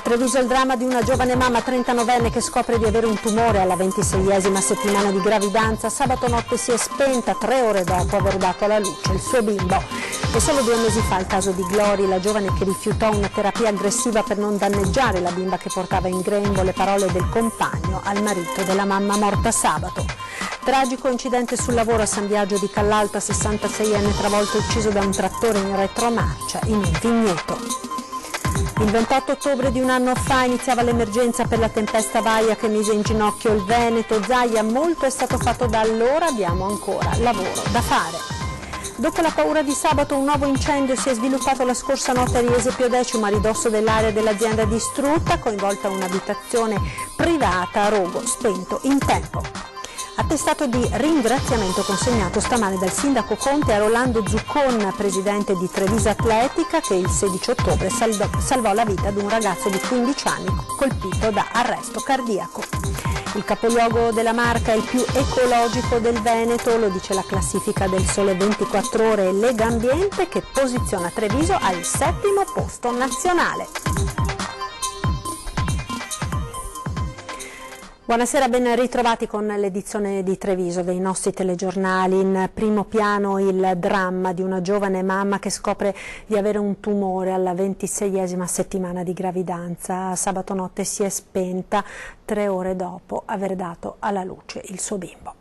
Treviso il dramma di una giovane mamma 39enne che scopre di avere un tumore alla 26esima settimana di gravidanza. Sabato notte si è spenta 3 ore dopo aver dato alla luce il suo bimbo. E solo 2 mesi fa il caso di Glory, la giovane che rifiutò una terapia aggressiva per non danneggiare la bimba che portava in grembo, le parole del compagno al marito della mamma morta sabato. Tragico incidente sul lavoro a San Biagio di Callalta, 66enne travolto e ucciso da un trattore in retromarcia in un vigneto. Il 28 ottobre di un anno fa iniziava l'emergenza per la tempesta Vaia che mise in ginocchio il Veneto. Zaia, molto è stato fatto da allora, abbiamo ancora lavoro da fare. Dopo la paura di sabato un nuovo incendio si è sviluppato la scorsa notte a Riese X a ridosso dell'area dell'azienda distrutta, coinvolta un'abitazione privata a Rogo, spento in tempo. Attestato di ringraziamento consegnato stamane dal sindaco Conte a Rolando Zuccon, presidente di Treviso Atletica, che il 16 ottobre salvò la vita ad un ragazzo di 15 anni colpito da arresto cardiaco. Il capoluogo della Marca è il più ecologico del Veneto, lo dice la classifica del Sole 24 Ore Legambiente, che posiziona Treviso al 7° posto nazionale. Buonasera, ben ritrovati con l'edizione di Treviso dei nostri telegiornali. In primo piano il dramma di una giovane mamma che scopre di avere un tumore alla 26esima settimana di gravidanza. Sabato notte si è spenta 3 ore dopo aver dato alla luce il suo bimbo.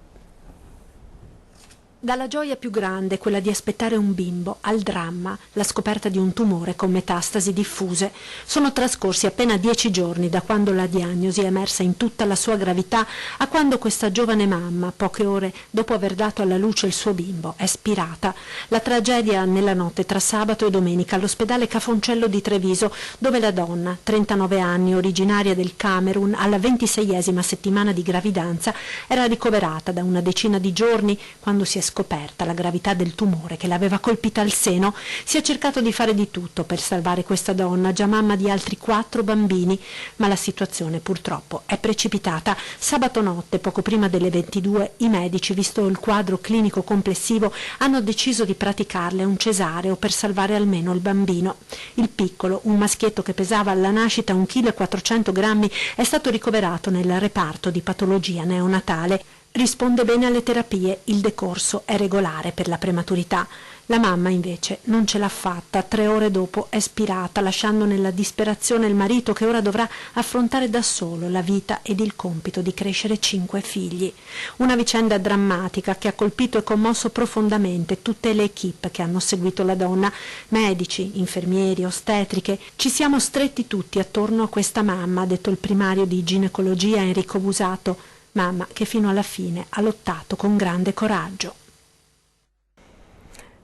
Dalla gioia più grande, quella di aspettare un bimbo, al dramma, la scoperta di un tumore con metastasi diffuse. Sono trascorsi appena 10 giorni da quando la diagnosi è emersa in tutta la sua gravità a quando questa giovane mamma, poche ore dopo aver dato alla luce il suo bimbo, è spirata. La tragedia nella notte tra sabato e domenica all'ospedale Cafoncello di Treviso, dove la donna, 39 anni, originaria del Camerun, alla 26esima settimana di gravidanza, era ricoverata da una decina di giorni. Quando si è scoperta la gravità del tumore che l'aveva colpita al seno, si è cercato di fare di tutto per salvare questa donna, già mamma di altri 4 bambini, ma la situazione purtroppo è precipitata. Sabato notte, poco prima delle 22, i medici, visto il quadro clinico complessivo, hanno deciso di praticarle un cesareo per salvare almeno il bambino. Il piccolo, un maschietto che pesava alla nascita 1,4 kg, è stato ricoverato nel reparto di patologia neonatale. Risponde bene alle terapie, il decorso è regolare per la prematurità. La mamma invece non ce l'ha fatta, 3 ore dopo è spirata, lasciando nella disperazione il marito che ora dovrà affrontare da solo la vita ed il compito di crescere 5 figli. Una vicenda drammatica che ha colpito e commosso profondamente tutte le equip che hanno seguito la donna, medici, infermieri, ostetriche. Ci siamo stretti tutti attorno a questa mamma, ha detto il primario di ginecologia Enrico Busato, mamma che fino alla fine ha lottato con grande coraggio.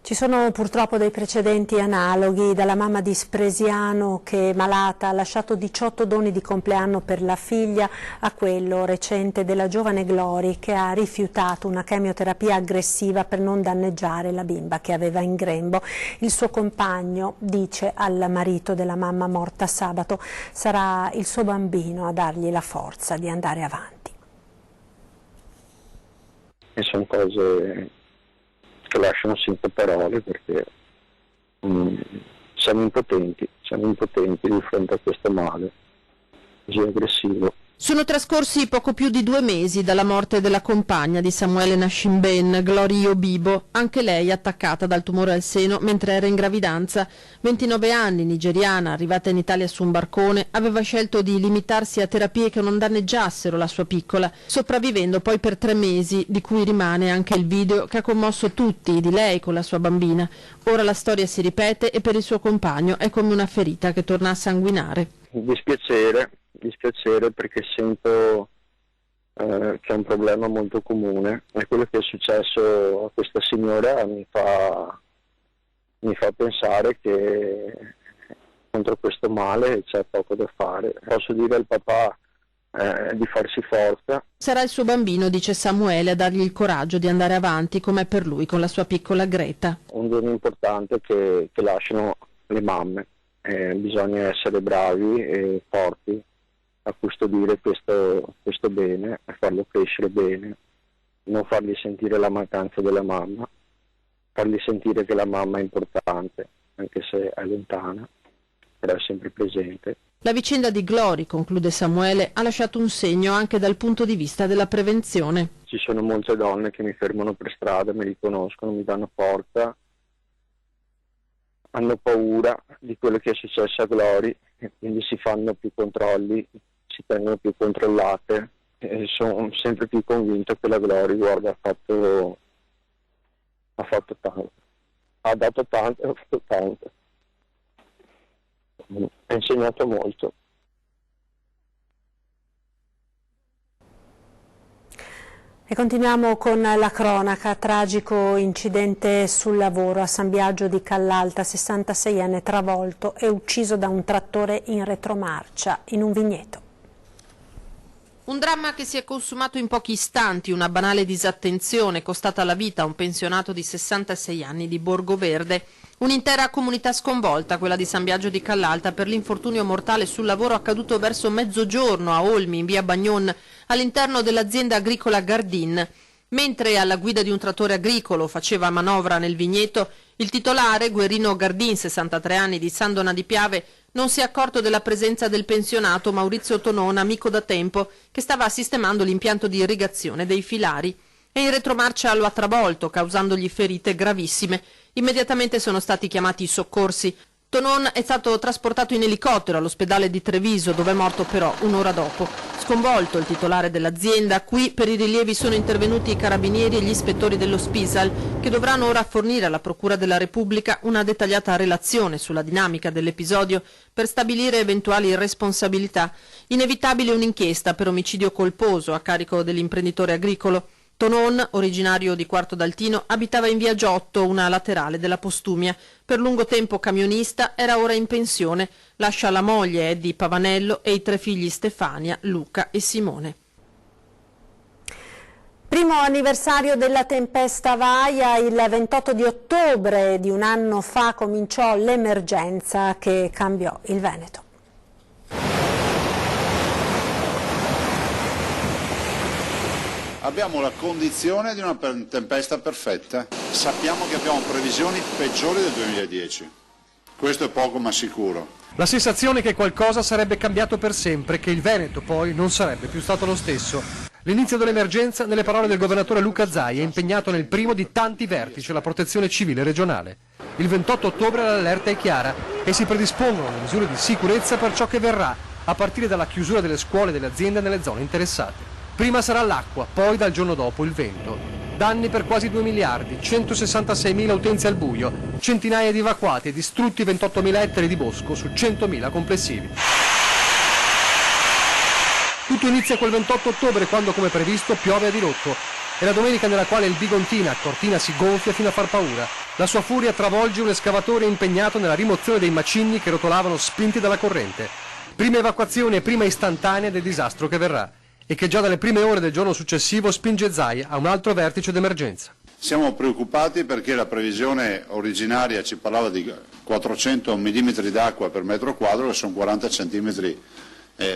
Ci sono purtroppo dei precedenti analoghi, dalla mamma di Spresiano che malata ha lasciato 18 doni di compleanno per la figlia, a quello recente della giovane Glory che ha rifiutato una chemioterapia aggressiva per non danneggiare la bimba che aveva in grembo. Il suo compagno dice al marito della mamma morta sabato: sarà il suo bambino a dargli la forza di andare avanti. E sono cose che lasciano senza parole, perché siamo impotenti di fronte a questo male così aggressivo. Sono trascorsi poco più di 2 mesi dalla morte della compagna di Samuele Nashimben, Glory Obibo, anche lei attaccata dal tumore al seno mentre era in gravidanza. 29 anni, nigeriana, arrivata in Italia su un barcone, aveva scelto di limitarsi a terapie che non danneggiassero la sua piccola, sopravvivendo poi per 3 mesi, di cui rimane anche il video che ha commosso tutti di lei con la sua bambina. Ora la storia si ripete e per il suo compagno è come una ferita che torna a sanguinare. Dispiacere perché sento che è un problema molto comune, e quello che è successo a questa signora mi fa pensare che contro questo male c'è poco da fare. Posso dire al papà di farsi forza. Sarà il suo bambino, dice Samuele, a dargli il coraggio di andare avanti, come per lui con la sua piccola Greta. Un giorno importante che lasciano le mamme, bisogna essere bravi e forti a custodire questo bene, a farlo crescere bene, non fargli sentire la mancanza della mamma, fargli sentire che la mamma è importante, anche se è lontana, però è sempre presente. La vicenda di Glory, conclude Samuele, ha lasciato un segno anche dal punto di vista della prevenzione. Ci sono molte donne che mi fermano per strada, mi riconoscono, mi danno forza, hanno paura di quello che è successo a Glory e quindi si fanno più controlli, si tengono più controllate e sono sempre più convinto che la Glory, guarda, ha fatto tanto, ha dato tanto e ha fatto tanto. Ha insegnato molto. E continuiamo con la cronaca. Tragico incidente sul lavoro a San Biagio di Callalta, 66enne travolto e ucciso da un trattore in retromarcia in un vigneto. Un dramma che si è consumato in pochi istanti, una banale disattenzione costata la vita a un pensionato di 66 anni di Borgoverde. Un'intera comunità sconvolta, quella di San Biagio di Callalta, per l'infortunio mortale sul lavoro accaduto verso mezzogiorno a Olmi, in via Bagnon, all'interno dell'azienda agricola Gardin. Mentre alla guida di un trattore agricolo faceva manovra nel vigneto, il titolare, Guerrino Gardin, 63 anni, di Sandona di Piave, non si è accorto della presenza del pensionato Maurizio Tonon, amico da tempo, che stava sistemando l'impianto di irrigazione dei filari. E in retromarcia lo ha travolto, causandogli ferite gravissime. Immediatamente sono stati chiamati i soccorsi. Tonon è stato trasportato in elicottero all'ospedale di Treviso, dove è morto però un'ora dopo. Sconvolto il titolare dell'azienda, qui per i rilievi sono intervenuti i carabinieri e gli ispettori dello Spisal, che dovranno ora fornire alla Procura della Repubblica una dettagliata relazione sulla dinamica dell'episodio per stabilire eventuali responsabilità. Inevitabile un'inchiesta per omicidio colposo a carico dell'imprenditore agricolo. Tonon, originario di Quarto d'Altino, abitava in via Giotto, una laterale della Postumia. Per lungo tempo camionista, era ora in pensione. Lascia la moglie Eddie Pavanello e i 3 figli Stefania, Luca e Simone. Primo anniversario della tempesta Vaia, il 28 di ottobre di un anno fa cominciò l'emergenza che cambiò il Veneto. Abbiamo la condizione di una tempesta perfetta. Sappiamo che abbiamo previsioni peggiori del 2010. Questo è poco ma sicuro. La sensazione che qualcosa sarebbe cambiato per sempre, che il Veneto poi non sarebbe più stato lo stesso. L'inizio dell'emergenza, nelle parole del governatore Luca Zai, è impegnato nel primo di tanti vertici alla protezione civile regionale. Il 28 ottobre l'allerta è chiara e si predispongono le misure di sicurezza per ciò che verrà, a partire dalla chiusura delle scuole e delle aziende nelle zone interessate. Prima sarà l'acqua, poi dal giorno dopo il vento. Danni per quasi 2 miliardi, 166.000 utenze al buio, centinaia di evacuati e distrutti 28.000 ettari di bosco su 100.000 complessivi. Tutto inizia quel 28 ottobre quando, come previsto, piove a dirotto. È la domenica nella quale il Bigontina a Cortina si gonfia fino a far paura. La sua furia travolge un escavatore impegnato nella rimozione dei macigni che rotolavano spinti dalla corrente. Prima evacuazione e prima istantanea del disastro che verrà, e che già dalle prime ore del giorno successivo spinge Zai a un altro vertice d'emergenza. Siamo preoccupati perché la previsione originaria ci parlava di 400 mm d'acqua per metro quadro, che sono 40 cm,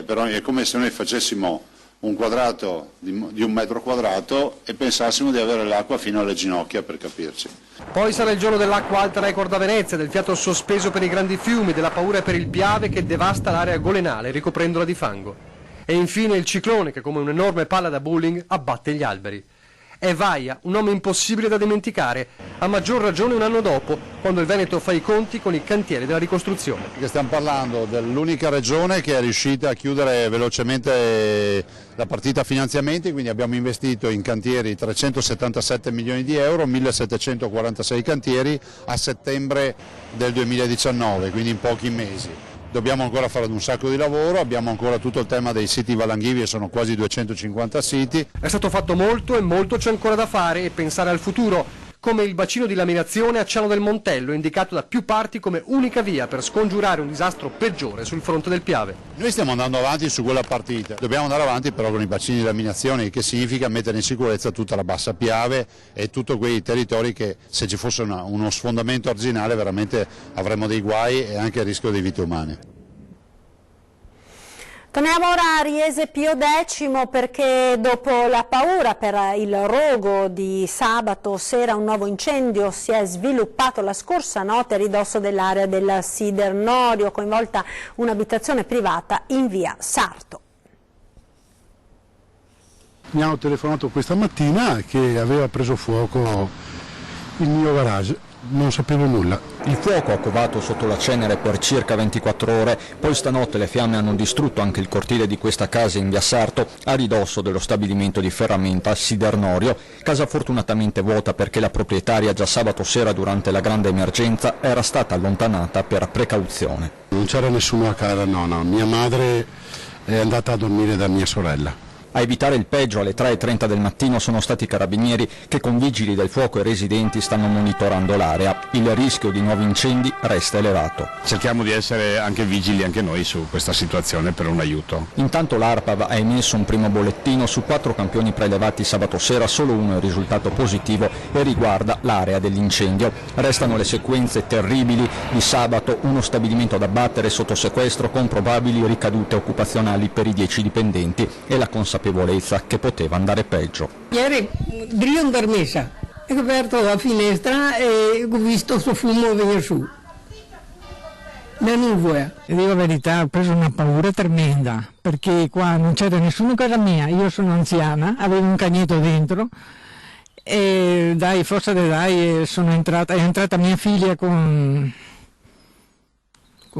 però è come se noi facessimo un quadrato di un metro quadrato e pensassimo di avere l'acqua fino alle ginocchia, per capirci. Poi sarà il giorno dell'acqua alta record a Venezia, del fiato sospeso per i grandi fiumi, della paura per il Piave che devasta l'area golenale ricoprendola di fango. E infine il ciclone che, come un'enorme palla da bowling, abbatte gli alberi. È Vaia, un nome impossibile da dimenticare, a maggior ragione un anno dopo, quando il Veneto fa i conti con i cantieri della ricostruzione. Stiamo parlando dell'unica regione che è riuscita a chiudere velocemente la partita finanziamenti, quindi abbiamo investito in cantieri 377 milioni di euro, 1746 cantieri a settembre del 2019, quindi in pochi mesi. Dobbiamo ancora fare un sacco di lavoro, abbiamo ancora tutto il tema dei siti valanghivi, sono quasi 250 siti. È stato fatto molto e molto c'è ancora da fare e pensare al futuro, come il bacino di laminazione a Ciano del Montello, indicato da più parti come unica via per scongiurare un disastro peggiore sul fronte del Piave. Noi stiamo andando avanti su quella partita, dobbiamo andare avanti però con i bacini di laminazione, che significa mettere in sicurezza tutta la bassa Piave e tutti quei territori che, se ci fosse uno sfondamento arginale, veramente avremmo dei guai e anche il rischio di vite umane. Torniamo ora a Riese Pio X perché dopo la paura per il rogo di sabato sera un nuovo incendio si è sviluppato la scorsa notte a ridosso dell'area del Sidernorio, coinvolta un'abitazione privata in via Sarto. Mi hanno telefonato questa mattina che aveva preso fuoco il mio garage. Non sapevo nulla. Il fuoco ha covato sotto la cenere per circa 24 ore, poi stanotte le fiamme hanno distrutto anche il cortile di questa casa in via Sarto, a ridosso dello stabilimento di ferramenta Sidernorio, casa fortunatamente vuota perché la proprietaria già sabato sera durante la grande emergenza era stata allontanata per precauzione. Non c'era nessuno a casa, no, mia madre è andata a dormire da mia sorella. A evitare il peggio alle 3:30 del mattino sono stati i carabinieri che con vigili del fuoco e residenti stanno monitorando l'area. Il rischio di nuovi incendi resta elevato. Cerchiamo di essere anche vigili anche noi su questa situazione per un aiuto. Intanto l'ARPAV ha emesso un primo bollettino su 4 campioni prelevati sabato sera, solo uno è risultato positivo e riguarda l'area dell'incendio. Restano le sequenze terribili di sabato, uno stabilimento da abbattere sotto sequestro con probabili ricadute occupazionali per i 10 dipendenti e la consapevolezza che poteva andare peggio. Ieri Drion dormessa, ho aperto la finestra e ho visto questo fumo venire su. Non vuoi. Dico la verità, ho preso una paura tremenda, perché qua non c'era nessuno a casa mia, io sono anziana, avevo un cagnetto dentro e forza è entrata mia figlia con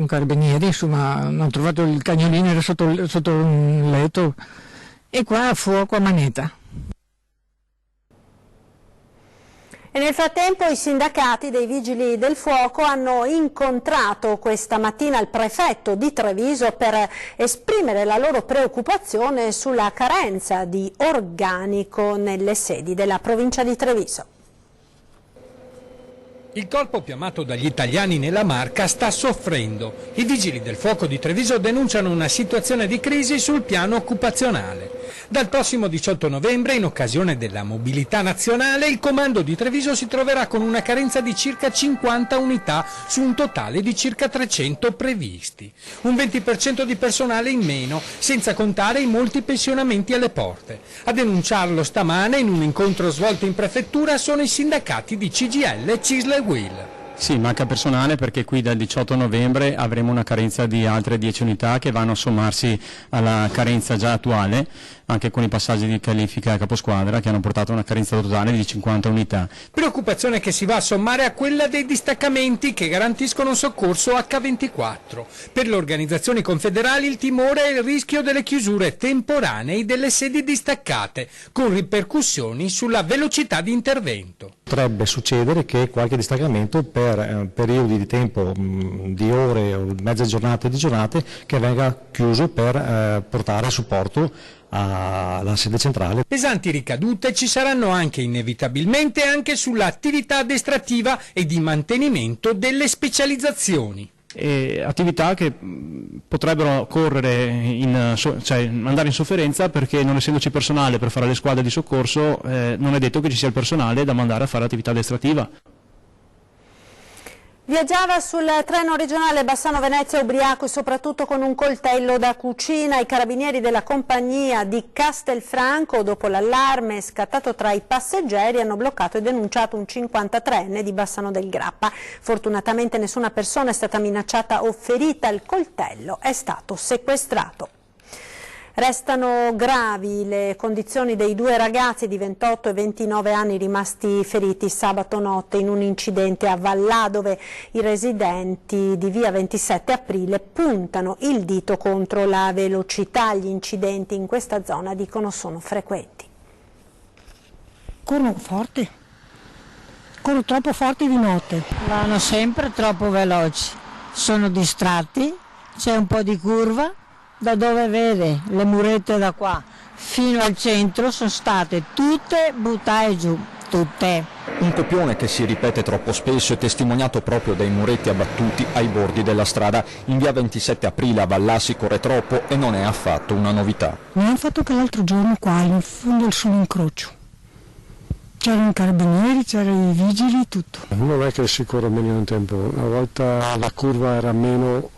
carabinieri, insomma, hanno trovato il cagnolino, era sotto il letto. E qua fuoco a manetta. E nel frattempo i sindacati dei Vigili del Fuoco hanno incontrato questa mattina il prefetto di Treviso per esprimere la loro preoccupazione sulla carenza di organico nelle sedi della provincia di Treviso. Il corpo più amato dagli italiani nella Marca sta soffrendo. I Vigili del Fuoco di Treviso denunciano una situazione di crisi sul piano occupazionale. Dal prossimo 18 novembre, in occasione della mobilità nazionale, il comando di Treviso si troverà con una carenza di circa 50 unità su un totale di circa 300 previsti. Un 20% di personale in meno, senza contare i molti pensionamenti alle porte. A denunciarlo stamane, in un incontro svolto in prefettura, sono i sindacati di CGIL, CISL e UIL. Sì, manca personale perché qui dal 18 novembre avremo una carenza di altre 10 unità che vanno a sommarsi alla carenza già attuale, anche con i passaggi di qualifica a caposquadra che hanno portato a una carenza totale di 50 unità. Preoccupazione che si va a sommare a quella dei distaccamenti che garantiscono un soccorso H24. Per le organizzazioni confederali il timore è il rischio delle chiusure temporanee delle sedi distaccate, con ripercussioni sulla velocità di intervento. Potrebbe succedere che qualche distaccamento per periodi di tempo di ore o mezze giornate di giornate che venga chiuso per portare supporto alla sede centrale. Pesanti ricadute ci saranno anche inevitabilmente anche sull'attività addestrativa e di mantenimento delle specializzazioni. Attività che potrebbero correre andare in sofferenza perché non essendoci personale per fare le squadre di soccorso non è detto che ci sia il personale da mandare a fare l'attività addestrativa. Viaggiava sul treno regionale Bassano-Venezia ubriaco e soprattutto con un coltello da cucina. I carabinieri della compagnia di Castelfranco, dopo l'allarme scattato tra i passeggeri, hanno bloccato e denunciato un 53enne di Bassano del Grappa. Fortunatamente nessuna persona è stata minacciata o ferita, il coltello è stato sequestrato. Restano gravi le condizioni dei due ragazzi di 28 e 29 anni rimasti feriti sabato notte in un incidente a Vallà, dove i residenti di via 27 aprile puntano il dito contro la velocità. Gli incidenti in questa zona, dicono, sono frequenti. Corrono forte, corrono troppo forti di notte. Vanno sempre troppo veloci, sono distratti, c'è un po' di curva. Da dove vede le murette da qua fino al centro sono state tutte buttate giù, tutte. Un copione che si ripete troppo spesso è testimoniato proprio dai muretti abbattuti ai bordi della strada. In via 27 aprile a Vallà si corre troppo e non è affatto una novità. Mi hanno fatto che l'altro giorno qua in fondo sull'incrocio c'erano i carabinieri, c'erano i vigili, tutto. Non è che si corre meno in tempo, una volta la curva era meno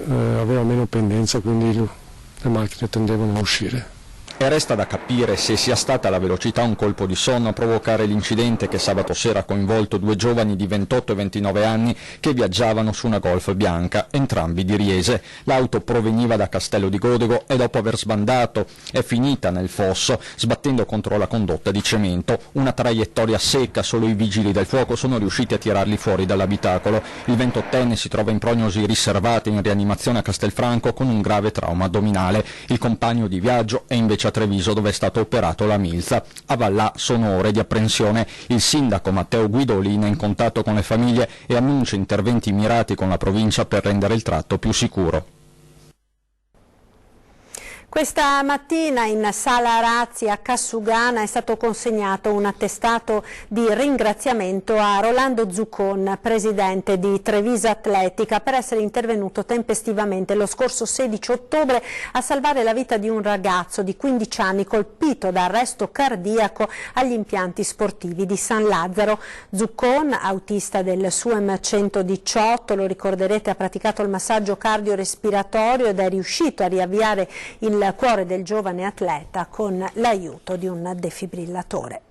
aveva meno pendenza, quindi le macchine tendevano a uscire. E resta da capire se sia stata la velocità o un colpo di sonno a provocare l'incidente che sabato sera ha coinvolto due giovani di 28 e 29 anni che viaggiavano su una Golf bianca, entrambi di Riese. L'auto proveniva da Castello di Godego e dopo aver sbandato è finita nel fosso, sbattendo contro la condotta di cemento. Una traiettoria secca, solo i vigili del fuoco sono riusciti a tirarli fuori dall'abitacolo. Il 28enne si trova in prognosi riservata in rianimazione a Castelfranco con un grave trauma addominale. Il compagno di viaggio è invece a Treviso, dove è stato operato la milza. A Vallà sono ore di apprensione. Il sindaco Matteo Guidolin è in contatto con le famiglie e annuncia interventi mirati con la provincia per rendere il tratto più sicuro. Questa mattina in Sala Razzi a Cassugana è stato consegnato un attestato di ringraziamento a Rolando Zuccon, presidente di Treviso Atletica, per essere intervenuto tempestivamente lo scorso 16 ottobre a salvare la vita di un ragazzo di 15 anni colpito da arresto cardiaco agli impianti sportivi di San Lazzaro. Zuccon, autista del SUEM 118, lo ricorderete, ha praticato il massaggio cardiorespiratorio ed è riuscito a riavviare il cuore del giovane atleta con l'aiuto di un defibrillatore.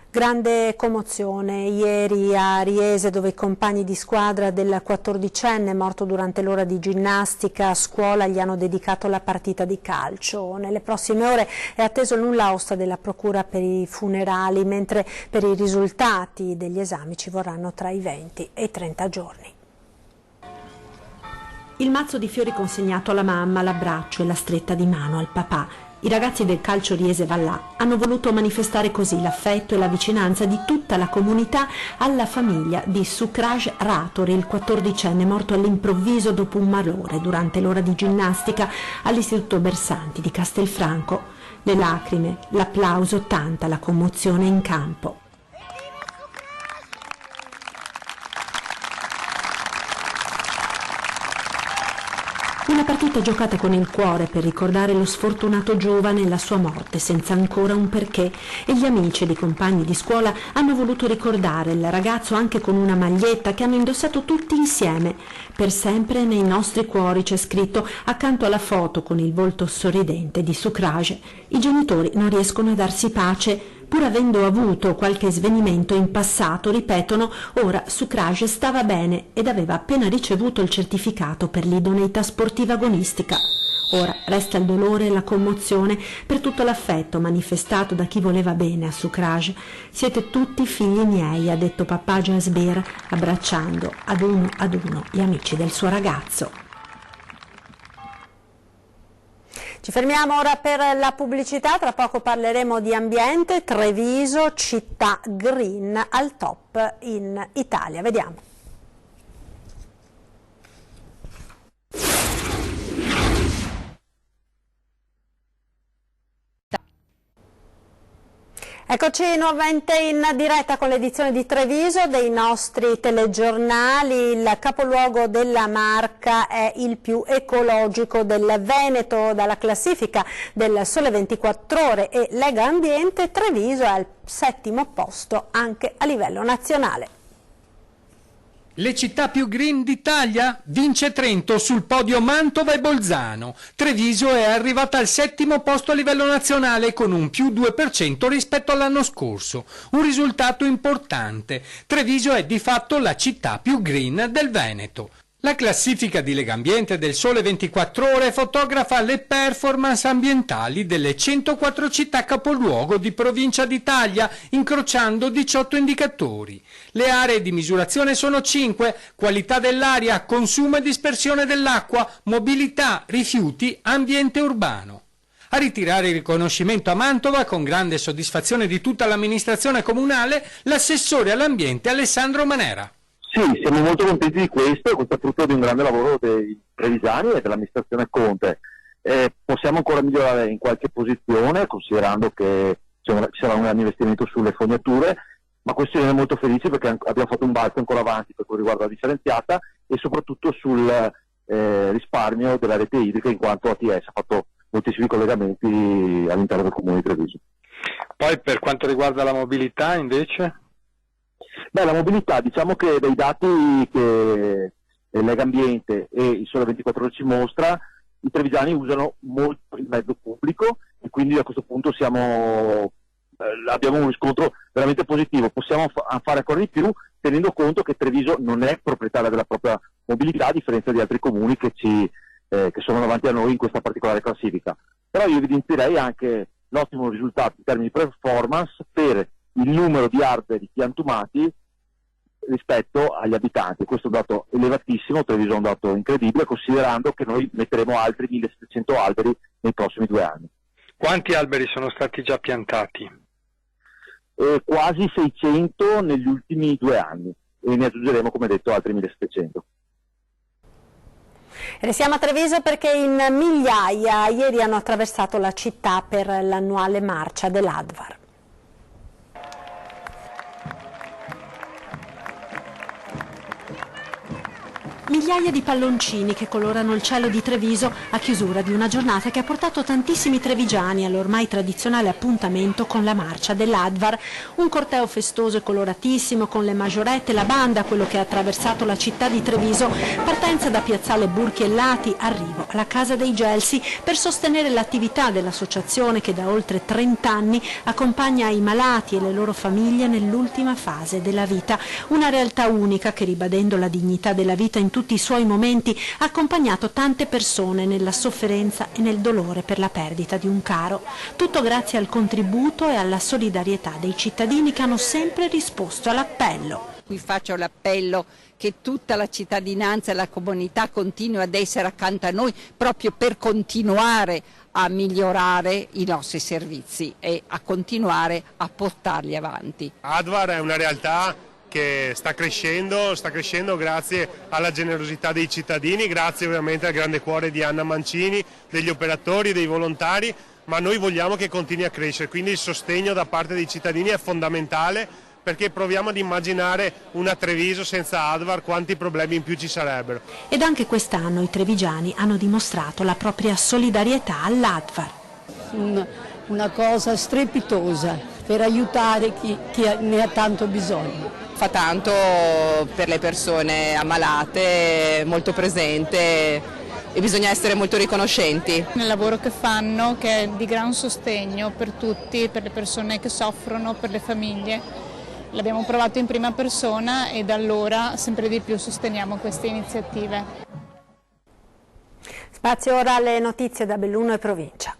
Grande commozione ieri a Riese, dove i compagni di squadra del 14enne morto durante l'ora di ginnastica a scuola gli hanno dedicato la partita di calcio. Nelle prossime ore è atteso il nulla osta della procura per i funerali, mentre per i risultati degli esami ci vorranno tra i 20 e i 30 giorni. Il mazzo di fiori consegnato alla mamma, l'abbraccio e la stretta di mano al papà. I ragazzi del calcio Riese Vallà hanno voluto manifestare così l'affetto e la vicinanza di tutta la comunità alla famiglia di Sukraj Ratori, il 14enne morto all'improvviso dopo un malore durante l'ora di ginnastica all'Istituto Bersanti di Castelfranco. Le lacrime, l'applauso, tanta la commozione in campo. Una partita giocata con il cuore per ricordare lo sfortunato giovane e la sua morte senza ancora un perché, e gli amici ed i compagni di scuola hanno voluto ricordare il ragazzo anche con una maglietta che hanno indossato tutti insieme. Per sempre nei nostri cuori, c'è scritto accanto alla foto con il volto sorridente di Sukraj. I genitori non riescono a darsi pace. Pur avendo avuto qualche svenimento in passato, ripetono, ora Sukraj stava bene ed aveva appena ricevuto il certificato per l'idoneità sportiva agonistica. Ora resta il dolore e la commozione per tutto l'affetto manifestato da chi voleva bene a Sukraj. Siete tutti figli miei, ha detto papà Jasbir, abbracciando ad uno gli amici del suo ragazzo. Ci fermiamo ora per la pubblicità, tra poco parleremo di ambiente. Treviso, città green al top in Italia. Vediamo. Eccoci nuovamente in diretta con l'edizione di Treviso dei nostri telegiornali. Il capoluogo della Marca è il più ecologico del Veneto. Dalla classifica del Sole 24 Ore e Lega Ambiente, Treviso è al 7° posto anche a livello nazionale. Le città più green d'Italia? Vince Trento, sul podio Mantova e Bolzano. Treviso è arrivata al 7° posto a livello nazionale con un più 2% rispetto all'anno scorso. Un risultato importante. Treviso è di fatto la città più green del Veneto. La classifica di Legambiente del Sole 24 Ore fotografa le performance ambientali delle 104 città capoluogo di provincia d'Italia, incrociando 18 indicatori. Le aree di misurazione sono 5: qualità dell'aria, consumo e dispersione dell'acqua, mobilità, rifiuti, ambiente urbano. A ritirare il riconoscimento a Mantova, con grande soddisfazione di tutta l'amministrazione comunale, l'assessore all'ambiente Alessandro Manera. Sì, siamo molto contenti di questo è frutto di un grande lavoro dei trevisani e dell'amministrazione Conte. Possiamo ancora migliorare in qualche posizione, considerando che ci sarà un grande investimento sulle fognature, ma questo è molto felice perché abbiamo fatto un balzo ancora avanti per quanto riguarda la differenziata e soprattutto sul risparmio della rete idrica, in quanto ATS ha fatto moltissimi collegamenti all'interno del comune di Treviso. Poi per quanto riguarda la mobilità invece? Beh, la mobilità, diciamo che dai dati che Legambiente e il Sole 24 Ore ci mostra, i trevigiani usano molto il mezzo pubblico e quindi a questo punto abbiamo un riscontro veramente positivo. Possiamo fare ancora di più tenendo conto che Treviso non è proprietaria della propria mobilità, a differenza di altri comuni che sono davanti a noi in questa particolare classifica. Però io evidenzierei anche l'ottimo risultato in termini di performance per il numero di alberi piantumati rispetto agli abitanti. Questo è un dato elevatissimo, Treviso è un dato incredibile, considerando che noi metteremo altri 1700 alberi nei prossimi 2 anni. Quanti alberi sono stati già piantati? Quasi 600 negli ultimi 2 anni e ne aggiungeremo, come detto, altri 1700. Restiamo a Treviso perché in migliaia ieri hanno attraversato la città per l'annuale marcia dell'Advar. Migliaia di palloncini che colorano il cielo di Treviso a chiusura di una giornata che ha portato tantissimi trevigiani all'ormai tradizionale appuntamento con la marcia dell'Advar, un corteo festoso e coloratissimo con le maggiorette, la banda, quello che ha attraversato la città di Treviso, partenza da piazzale Burchi e Lati, arrivo alla Casa dei Gelsi per sostenere l'attività dell'associazione che da oltre 30 anni accompagna i malati e le loro famiglie nell'ultima fase della vita, una realtà unica che, ribadendo la dignità della vita in tutti i suoi momenti, ha accompagnato tante persone nella sofferenza e nel dolore per la perdita di un caro. Tutto grazie al contributo e alla solidarietà dei cittadini che hanno sempre risposto all'appello. Qui faccio l'appello che tutta la cittadinanza e la comunità continui ad essere accanto a noi proprio per continuare a migliorare i nostri servizi e a continuare a portarli avanti. Advar è una realtà che sta crescendo grazie alla generosità dei cittadini, grazie ovviamente al grande cuore di Anna Mancini, degli operatori, dei volontari, ma noi vogliamo che continui a crescere, quindi il sostegno da parte dei cittadini è fondamentale, perché proviamo ad immaginare una Treviso senza Advar, quanti problemi in più ci sarebbero. Ed anche quest'anno i trevigiani hanno dimostrato la propria solidarietà all'Advar. Una cosa strepitosa per aiutare chi ne ha tanto bisogno. Fa tanto per le persone ammalate, molto presente e bisogna essere molto riconoscenti. Nel lavoro che fanno, che è di gran sostegno per tutti, per le persone che soffrono, per le famiglie. L'abbiamo provato in prima persona e da allora sempre di più sosteniamo queste iniziative. Spazio ora alle notizie da Belluno e provincia.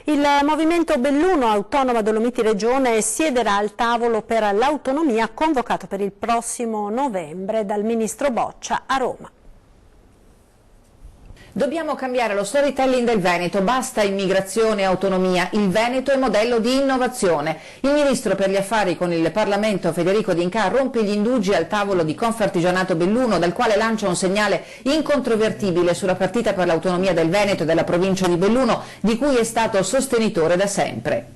Il movimento Belluno Autonoma Dolomiti Regione siederà al tavolo per l'autonomia convocato per il prossimo novembre dal ministro Boccia a Roma. Dobbiamo cambiare lo storytelling del Veneto, basta immigrazione e autonomia, il Veneto è modello di innovazione. Il ministro per gli affari con il Parlamento Federico D'Inca rompe gli indugi al tavolo di Confartigianato Belluno, dal quale lancia un segnale incontrovertibile sulla partita per l'autonomia del Veneto e della provincia di Belluno, di cui è stato sostenitore da sempre.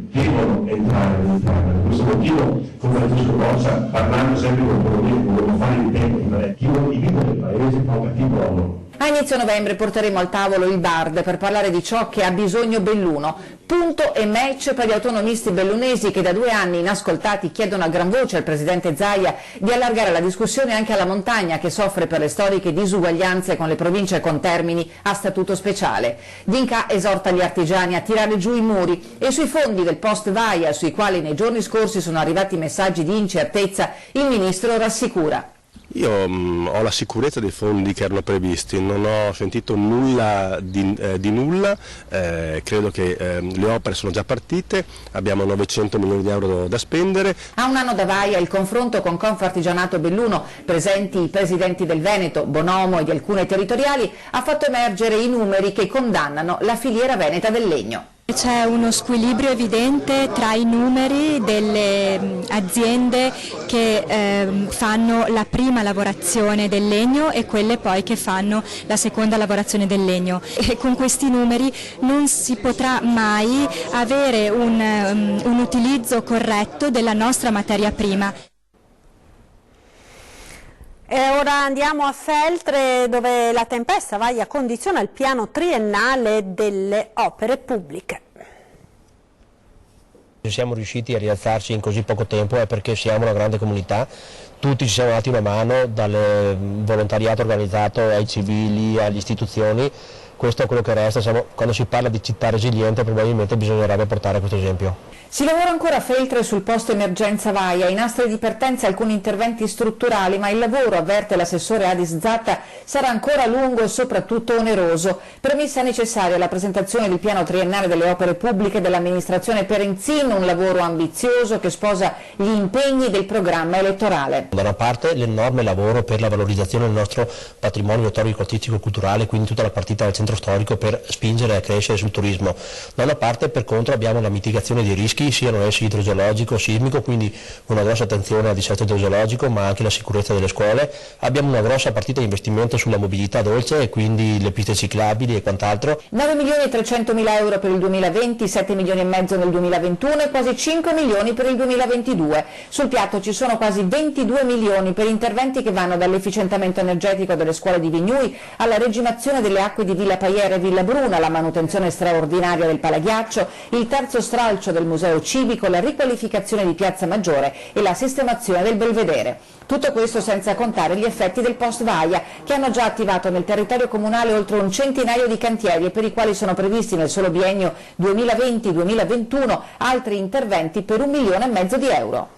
Devono entrare all'interno, per questo motivo come Francesco Boccia, parlando sempre con l'autonomia, come fare di tempo, chi vuole il diritto del paese, tocca chi vuole. A inizio novembre porteremo al tavolo il BARD per parlare di ciò che ha bisogno Belluno. Punto e match per gli autonomisti bellunesi che da 2 anni inascoltati chiedono a gran voce al presidente Zaia di allargare la discussione anche alla montagna, che soffre per le storiche disuguaglianze con le province con termini a statuto speciale. D'Inca esorta gli artigiani a tirare giù i muri e sui fondi del post Vaia, sui quali nei giorni scorsi sono arrivati messaggi di incertezza, il ministro rassicura. Io ho la sicurezza dei fondi che erano previsti, non ho sentito nulla di nulla, credo che le opere sono già partite, abbiamo 900 milioni di euro da spendere. A un anno da Vaia il confronto con Confartigianato Belluno, presenti i presidenti del Veneto, Bonomo e di alcune territoriali, ha fatto emergere i numeri che condannano la filiera veneta del legno. C'è uno squilibrio evidente tra i numeri delle aziende che fanno la prima lavorazione del legno e quelle poi che fanno la seconda lavorazione del legno, e con questi numeri non si potrà mai avere un utilizzo corretto della nostra materia prima. E ora andiamo a Feltre, dove la tempesta Vaia condiziona il piano triennale delle opere pubbliche. Se siamo riusciti a rialzarci in così poco tempo è perché siamo una grande comunità, tutti ci siamo dati una mano, dal volontariato organizzato ai civili, alle istituzioni. Questo è quello che resta, quando si parla di città resiliente probabilmente bisognerebbe portare questo esempio. Si lavora ancora a Feltre sul posto emergenza Vaia, in Astre di Pertenza alcuni interventi strutturali, ma il lavoro, avverte l'assessore Adis Zatta, sarà ancora lungo e soprattutto oneroso. Premessa necessaria la presentazione del piano triennale delle opere pubbliche dell'amministrazione Perenzin, un lavoro ambizioso che sposa gli impegni del programma elettorale. Da una parte l'enorme lavoro per la valorizzazione del nostro patrimonio storico, artistico e culturale, quindi tutta la partita del centro storico per spingere a crescere sul turismo. Da una parte per contro abbiamo la mitigazione dei rischi, siano essi idrogeologico o sismico, quindi una grossa attenzione al dissesto idrogeologico ma anche la sicurezza delle scuole. Abbiamo una grossa partita di investimento sulla mobilità dolce e quindi le piste ciclabili e quant'altro. 9.300.000 euro per il 2020, 7 milioni e mezzo nel 2021 e quasi 5 milioni per il 2022. Sul piatto ci sono quasi 22 milioni per interventi che vanno dall'efficientamento energetico delle scuole di Vignui alla regimazione delle acque di Villa Paiera e Villa Bruna, la manutenzione straordinaria del Palaghiaccio, il terzo stralcio del museo civico, la riqualificazione di Piazza Maggiore e la sistemazione del Belvedere. Tutto questo senza contare gli effetti del post Vaia, che hanno già attivato nel territorio comunale oltre un centinaio di cantieri e per i quali sono previsti nel solo biennio 2020-2021 altri interventi per 1,5 milioni di euro.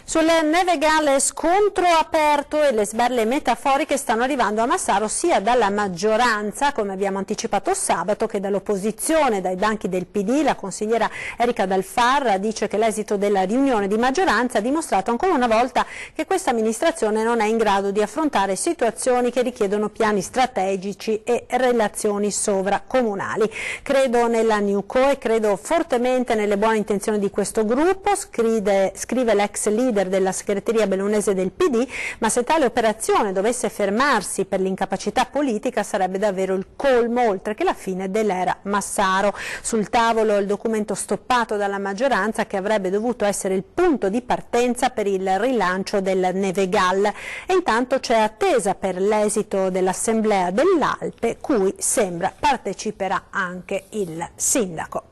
Sul Neve Gall scontro aperto e le sberle metaforiche stanno arrivando a Massaro sia dalla maggioranza, come abbiamo anticipato sabato, che dall'opposizione, dai banchi del PD. La consigliera Erika Dalfarra dice che l'esito della riunione di maggioranza ha dimostrato ancora una volta che questa amministrazione non è in grado di affrontare situazioni che richiedono piani strategici e relazioni sovracomunali. Credo nella Newco e credo fortemente nelle buone intenzioni di questo gruppo, scrive l'ex leader della segreteria bellunese del PD, ma se tale operazione dovesse fermarsi per l'incapacità politica sarebbe davvero il colmo, oltre che la fine dell'era Massaro. Sul tavolo il documento stoppato dalla maggioranza che avrebbe dovuto essere il punto di partenza per il rilancio del Neve Gall, e intanto c'è attesa per l'esito dell'assemblea dell'Alpe, cui sembra parteciperà anche il sindaco.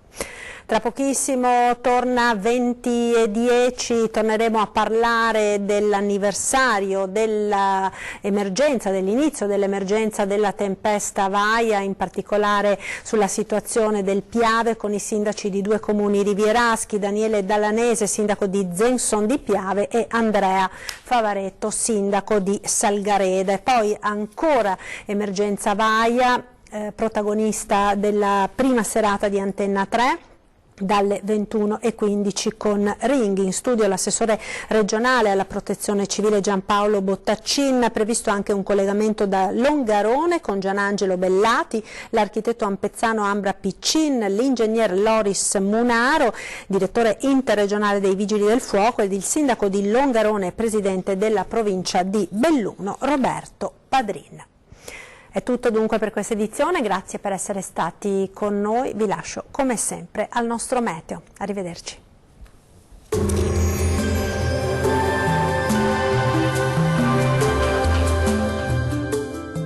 Tra pochissimo torna 20:10, torneremo a parlare dell'anniversario dell'emergenza, dell'inizio dell'emergenza della tempesta Vaia, in particolare sulla situazione del Piave con i sindaci di 2 comuni rivieraschi, Daniele Dallanese, sindaco di Zenson di Piave, e Andrea Favaretto, sindaco di Salgareda. E poi ancora emergenza Vaia, protagonista della prima serata di Antenna 3. Dalle 21:15 con Ring. In studio l'assessore regionale alla protezione civile Giampaolo Bottaccin. Previsto anche un collegamento da Longarone con Gianangelo Bellati, l'architetto ampezzano Ambra Piccin, l'ingegner Loris Munaro, direttore interregionale dei Vigili del Fuoco, ed il sindaco di Longarone e presidente della provincia di Belluno Roberto Padrin. È tutto dunque per questa edizione, grazie per essere stati con noi, vi lascio come sempre al nostro meteo. Arrivederci.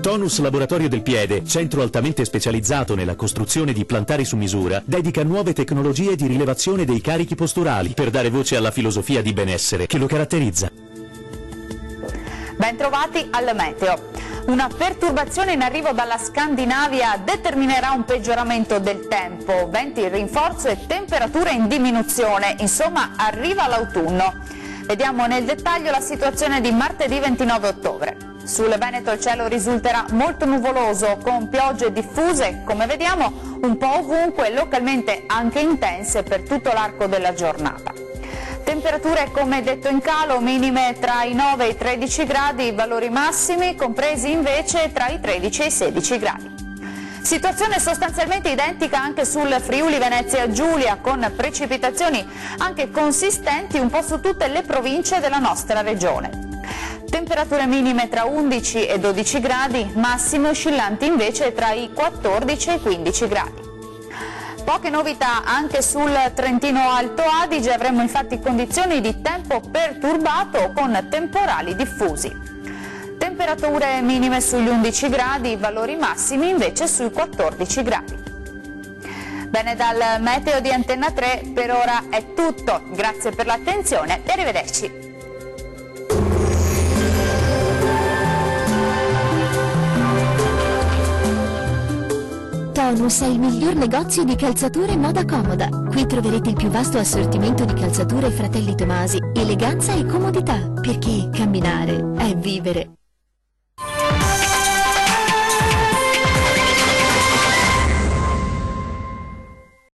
Tonus Laboratorio del Piede, centro altamente specializzato nella costruzione di plantari su misura, dedica nuove tecnologie di rilevazione dei carichi posturali per dare voce alla filosofia di benessere che lo caratterizza. Bentrovati al meteo. Una perturbazione in arrivo dalla Scandinavia determinerà un peggioramento del tempo, venti in rinforzo e temperature in diminuzione, insomma arriva l'autunno. Vediamo nel dettaglio la situazione di martedì 29 ottobre. Sul Veneto il cielo risulterà molto nuvoloso, con piogge diffuse, come vediamo, un po' ovunque, localmente anche intense per tutto l'arco della giornata. Temperature, come detto, in calo, minime tra i 9 e i 13 gradi, valori massimi compresi invece tra i 13 e i 16 gradi. Situazione sostanzialmente identica anche sul Friuli Venezia Giulia, con precipitazioni anche consistenti un po' su tutte le province della nostra regione. Temperature minime tra 11 e 12 gradi, massime oscillanti invece tra i 14 e i 15 gradi. Poche novità anche sul Trentino Alto Adige, avremo infatti condizioni di tempo perturbato con temporali diffusi. Temperature minime sugli 11 gradi, valori massimi invece sui 14 gradi. Bene, dal meteo di Antenna 3 per ora è tutto. Grazie per l'attenzione e arrivederci. Tonus è il miglior negozio di calzature moda comoda. Qui troverete il più vasto assortimento di calzature Fratelli Tomasi, eleganza e comodità, perché camminare è vivere.